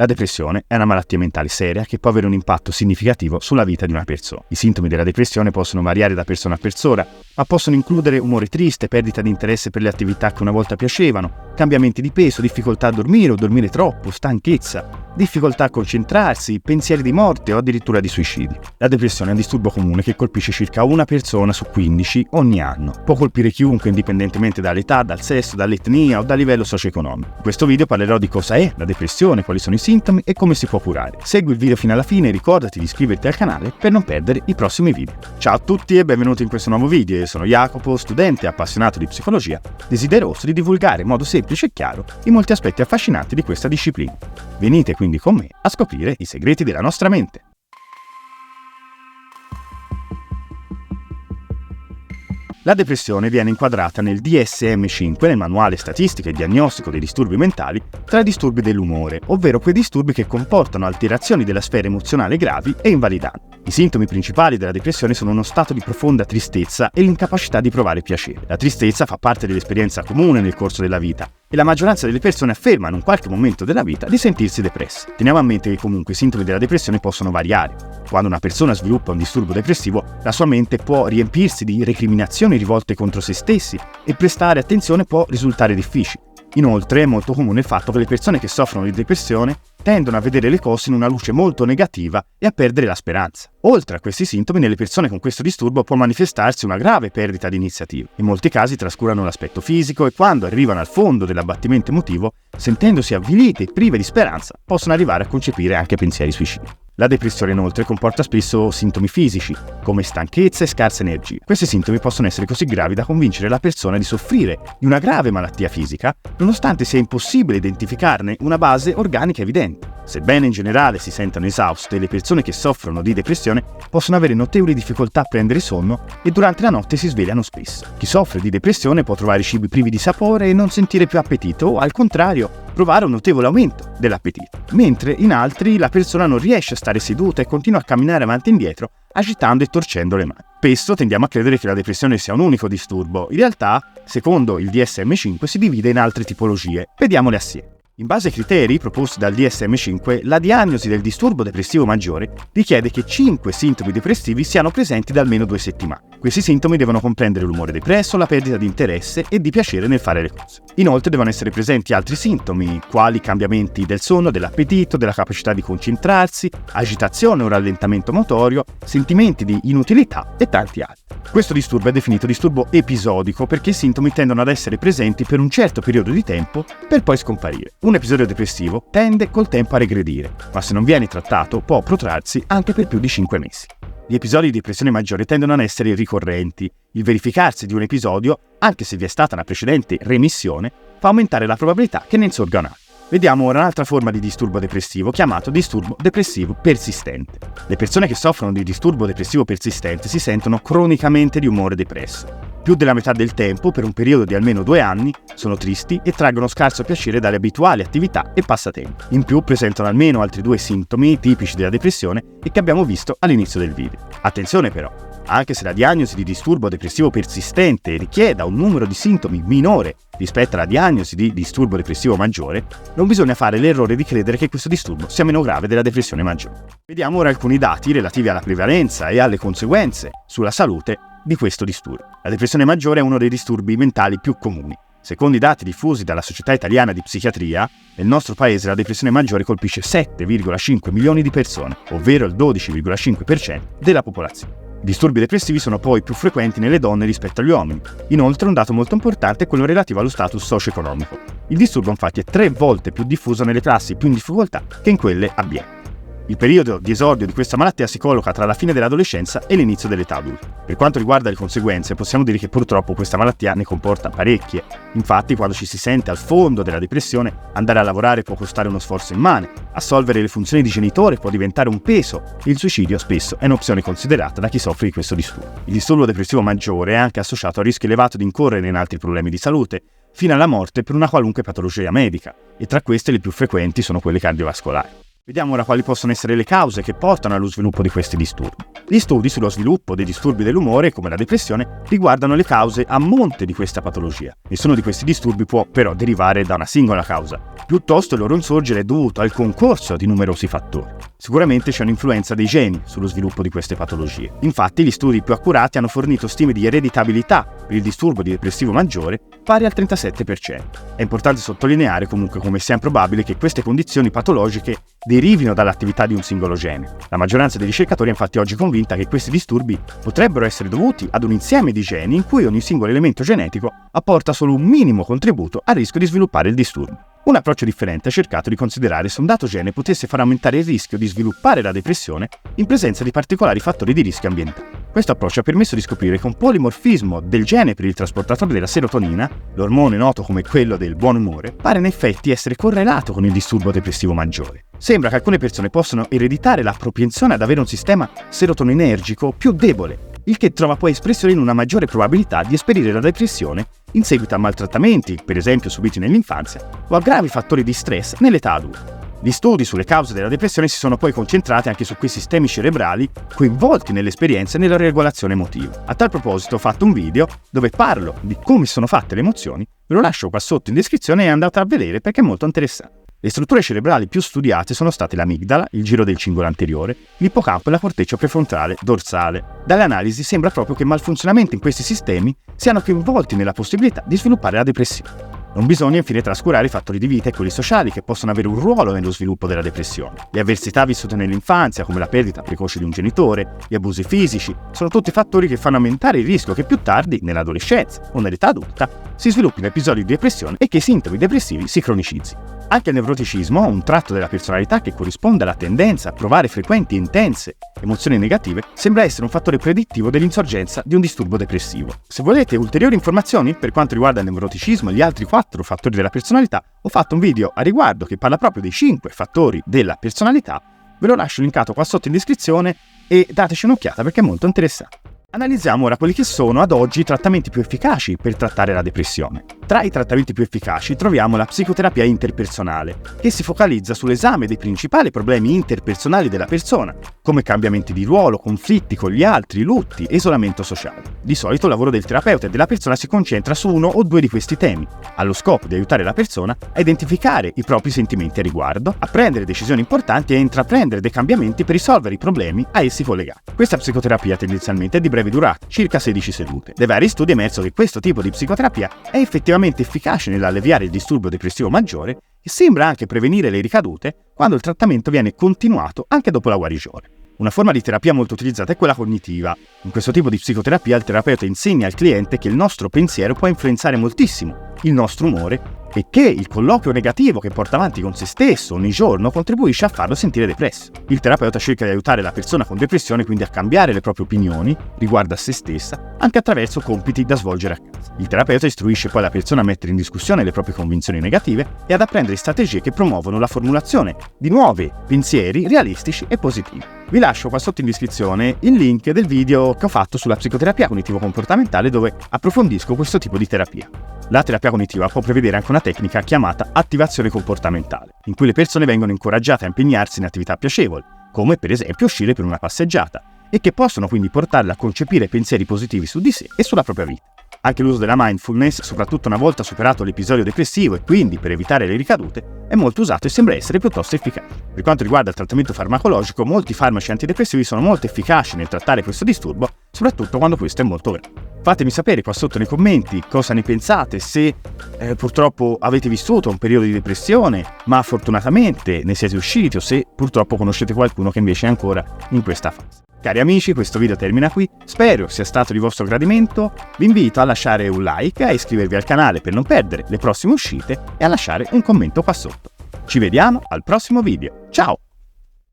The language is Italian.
La depressione è una malattia mentale seria che può avere un impatto significativo sulla vita di una persona. I sintomi della depressione possono variare da persona a persona, ma possono includere umore triste, perdita di interesse per le attività che una volta piacevano, cambiamenti di peso, difficoltà a dormire o dormire troppo, stanchezza, difficoltà a concentrarsi, pensieri di morte o addirittura di suicidi. La depressione è un disturbo comune che colpisce circa una persona su 15 ogni anno. Può colpire chiunque indipendentemente dall'età, dal sesso, dall'etnia o dal livello socio-economico. In questo video parlerò di cosa è la depressione, quali sono i sintomi e come si può curare. Segui il video fino alla fine e ricordati di iscriverti al canale per non perdere i prossimi video. Ciao a tutti e benvenuti in questo nuovo video. Io sono Jacopo, studente e appassionato di psicologia, desideroso di divulgare in modo semplice e chiaro i molti aspetti affascinanti di questa disciplina. Venite quindi con me a scoprire i segreti della nostra mente. La depressione viene inquadrata nel DSM-5, nel manuale Statistica e Diagnostico dei disturbi mentali, tra i disturbi dell'umore, ovvero quei disturbi che comportano alterazioni della sfera emozionale gravi e invalidanti. I sintomi principali della depressione sono uno stato di profonda tristezza e l'incapacità di provare piacere. La tristezza fa parte dell'esperienza comune nel corso della vita e la maggioranza delle persone afferma in un qualche momento della vita di sentirsi depresse. Teniamo a mente che comunque i sintomi della depressione possono variare. Quando una persona sviluppa un disturbo depressivo, la sua mente può riempirsi di recriminazioni rivolte contro se stessi e prestare attenzione può risultare difficile. Inoltre è molto comune il fatto che le persone che soffrono di depressione tendono a vedere le cose in una luce molto negativa e a perdere la speranza. Oltre a questi sintomi, nelle persone con questo disturbo può manifestarsi una grave perdita di iniziativa. In molti casi trascurano l'aspetto fisico e quando arrivano al fondo dell'abbattimento emotivo, sentendosi avvilite e prive di speranza, possono arrivare a concepire anche pensieri suicidi. La depressione inoltre comporta spesso sintomi fisici, come stanchezza e scarsa energia. Questi sintomi possono essere così gravi da convincere la persona di soffrire di una grave malattia fisica, nonostante sia impossibile identificarne una base organica evidente. Sebbene in generale si sentano esauste, le persone che soffrono di depressione possono avere notevoli difficoltà a prendere sonno e durante la notte si svegliano spesso. Chi soffre di depressione può trovare cibi privi di sapore e non sentire più appetito o, al contrario, provare un notevole aumento dell'appetito, mentre in altri la persona non riesce a stare seduta e continua a camminare avanti e indietro, agitando e torcendo le mani. Spesso tendiamo a credere che la depressione sia un unico disturbo. In realtà, secondo il DSM-5, si divide in altre tipologie. Vediamole assieme. In base ai criteri proposti dal DSM-5, la diagnosi del disturbo depressivo maggiore richiede che 5 sintomi depressivi siano presenti da almeno 2 settimane. Questi sintomi devono comprendere l'umore depresso, la perdita di interesse e di piacere nel fare le cose. Inoltre devono essere presenti altri sintomi, quali cambiamenti del sonno, dell'appetito, della capacità di concentrarsi, agitazione o rallentamento motorio, sentimenti di inutilità e tanti altri. Questo disturbo è definito disturbo episodico perché i sintomi tendono ad essere presenti per un certo periodo di tempo per poi scomparire. Un episodio depressivo tende col tempo a regredire, ma se non viene trattato può protrarsi anche per più di 5 mesi. Gli episodi di depressione maggiore tendono ad essere ricorrenti. Il verificarsi di un episodio, anche se vi è stata una precedente remissione, fa aumentare la probabilità che ne insorga un altro. Vediamo ora un'altra forma di disturbo depressivo chiamato disturbo depressivo persistente. Le persone che soffrono di disturbo depressivo persistente si sentono cronicamente di umore depresso. Più della metà del tempo, per un periodo di almeno 2 anni, sono tristi e traggono scarso piacere dalle abituali attività e passatempi. In più presentano almeno altri 2 sintomi tipici della depressione e che abbiamo visto all'inizio del video. Attenzione però, anche se la diagnosi di disturbo depressivo persistente richieda un numero di sintomi minore rispetto alla diagnosi di disturbo depressivo maggiore, non bisogna fare l'errore di credere che questo disturbo sia meno grave della depressione maggiore. Vediamo ora alcuni dati relativi alla prevalenza e alle conseguenze sulla salute di questo disturbo. La depressione maggiore è uno dei disturbi mentali più comuni. Secondo i dati diffusi dalla Società Italiana di Psichiatria, nel nostro paese la depressione maggiore colpisce 7,5 milioni di persone, ovvero il 12,5% della popolazione. I disturbi depressivi sono poi più frequenti nelle donne rispetto agli uomini. Inoltre un dato molto importante è quello relativo allo status socio-economico. Il disturbo infatti è 3 volte più diffuso nelle classi più in difficoltà che in quelle abbienti. Il periodo di esordio di questa malattia si colloca tra la fine dell'adolescenza e l'inizio dell'età adulta. Per quanto riguarda le conseguenze, possiamo dire che purtroppo questa malattia ne comporta parecchie. Infatti, quando ci si sente al fondo della depressione, andare a lavorare può costare uno sforzo immane, assolvere le funzioni di genitore può diventare un peso e il suicidio spesso è un'opzione considerata da chi soffre di questo disturbo. Il disturbo depressivo maggiore è anche associato al rischio elevato di incorrere in altri problemi di salute, fino alla morte per una qualunque patologia medica, e tra queste le più frequenti sono quelle cardiovascolari. Vediamo ora quali possono essere le cause che portano allo sviluppo di questi disturbi. Gli studi sullo sviluppo dei disturbi dell'umore, come la depressione, riguardano le cause a monte di questa patologia. Nessuno di questi disturbi può però derivare da una singola causa. Piuttosto il loro insorgere è dovuto al concorso di numerosi fattori. Sicuramente c'è un'influenza dei geni sullo sviluppo di queste patologie. Infatti gli studi più accurati hanno fornito stime di ereditabilità per il disturbo di depressivo maggiore pari al 37%. È importante sottolineare comunque come sia improbabile che queste condizioni patologiche derivino dall'attività di un singolo gene. La maggioranza dei ricercatori è infatti oggi convinta che questi disturbi potrebbero essere dovuti ad un insieme di geni in cui ogni singolo elemento genetico apporta solo un minimo contributo al rischio di sviluppare il disturbo. Un approccio differente ha cercato di considerare se un dato gene potesse far aumentare il rischio di sviluppare la depressione in presenza di particolari fattori di rischio ambientale. Questo approccio ha permesso di scoprire che un polimorfismo del gene per il trasportatore della serotonina, l'ormone noto come quello del buon umore, pare in effetti essere correlato con il disturbo depressivo maggiore. Sembra che alcune persone possano ereditare la propensione ad avere un sistema serotoninergico più debole, il che trova poi espressione in una maggiore probabilità di esperire la depressione in seguito a maltrattamenti, per esempio subiti nell'infanzia, o a gravi fattori di stress nell'età adulta. Gli studi sulle cause della depressione si sono poi concentrati anche su quei sistemi cerebrali coinvolti nell'esperienza e nella regolazione emotiva. A tal proposito ho fatto un video dove parlo di come sono fatte le emozioni, ve lo lascio qua sotto in descrizione e andate a vedere perché è molto interessante. Le strutture cerebrali più studiate sono state l'amigdala, il giro del cingolo anteriore, l'ippocampo e la corteccia prefrontale dorsale. Dalle analisi sembra proprio che malfunzionamenti in questi sistemi siano coinvolti nella possibilità di sviluppare la depressione. Non bisogna infine trascurare i fattori di vita e quelli sociali che possono avere un ruolo nello sviluppo della depressione. Le avversità vissute nell'infanzia, come la perdita precoce di un genitore, gli abusi fisici, sono tutti fattori che fanno aumentare il rischio che più tardi, nell'adolescenza o nell'età adulta, si sviluppino episodi di depressione e che i sintomi depressivi si cronicizzino. Anche il nevroticismo, un tratto della personalità che corrisponde alla tendenza a provare frequenti e intense emozioni negative, sembra essere un fattore predittivo dell'insorgenza di un disturbo depressivo. Se volete ulteriori informazioni per quanto riguarda il nevroticismo e gli altri 4 fattori della personalità, ho fatto un video a riguardo che parla proprio dei 5 fattori della personalità, ve lo lascio linkato qua sotto in descrizione e dateci un'occhiata perché è molto interessante. Analizziamo ora quelli che sono ad oggi i trattamenti più efficaci per trattare la depressione. Tra i trattamenti più efficaci troviamo la psicoterapia interpersonale, che si focalizza sull'esame dei principali problemi interpersonali della persona, come cambiamenti di ruolo, conflitti con gli altri, lutti, isolamento sociale. Di solito il lavoro del terapeuta e della persona si concentra su uno o 2 di questi temi, allo scopo di aiutare la persona a identificare i propri sentimenti a riguardo, a prendere decisioni importanti e a intraprendere dei cambiamenti per risolvere i problemi a essi collegati. Questa psicoterapia tendenzialmente è di breve durata, circa 16 sedute. Dai vari studi è emerso che questo tipo di psicoterapia è effettivamente efficace nell'alleviare il disturbo depressivo maggiore e sembra anche prevenire le ricadute quando il trattamento viene continuato anche dopo la guarigione. Una forma di terapia molto utilizzata è quella cognitiva. In questo tipo di psicoterapia il terapeuta insegna al cliente che il nostro pensiero può influenzare moltissimo il nostro umore e che il colloquio negativo che porta avanti con se stesso ogni giorno contribuisce a farlo sentire depresso. Il terapeuta cerca di aiutare la persona con depressione quindi a cambiare le proprie opinioni riguardo a se stessa anche attraverso compiti da svolgere a casa. Il terapeuta istruisce poi la persona a mettere in discussione le proprie convinzioni negative e ad apprendere strategie che promuovono la formulazione di nuovi pensieri realistici e positivi. Vi lascio qua sotto in descrizione il link del video che ho fatto sulla psicoterapia cognitivo-comportamentale dove approfondisco questo tipo di terapia. La terapia cognitiva può prevedere anche una tecnica chiamata attivazione comportamentale, in cui le persone vengono incoraggiate a impegnarsi in attività piacevoli, come per esempio uscire per una passeggiata, e che possono quindi portarle a concepire pensieri positivi su di sé e sulla propria vita. Anche l'uso della mindfulness, soprattutto una volta superato l'episodio depressivo e quindi per evitare le ricadute, è molto usato e sembra essere piuttosto efficace. Per quanto riguarda il trattamento farmacologico, molti farmaci antidepressivi sono molto efficaci nel trattare questo disturbo, soprattutto quando questo è molto grave. Fatemi sapere qua sotto nei commenti cosa ne pensate, se purtroppo avete vissuto un periodo di depressione, ma fortunatamente ne siete usciti, o se purtroppo conoscete qualcuno che invece è ancora in questa fase. Cari amici, questo video termina qui, spero sia stato di vostro gradimento, vi invito a lasciare un like, a iscrivervi al canale per non perdere le prossime uscite e a lasciare un commento qua sotto. Ci vediamo al prossimo video, ciao!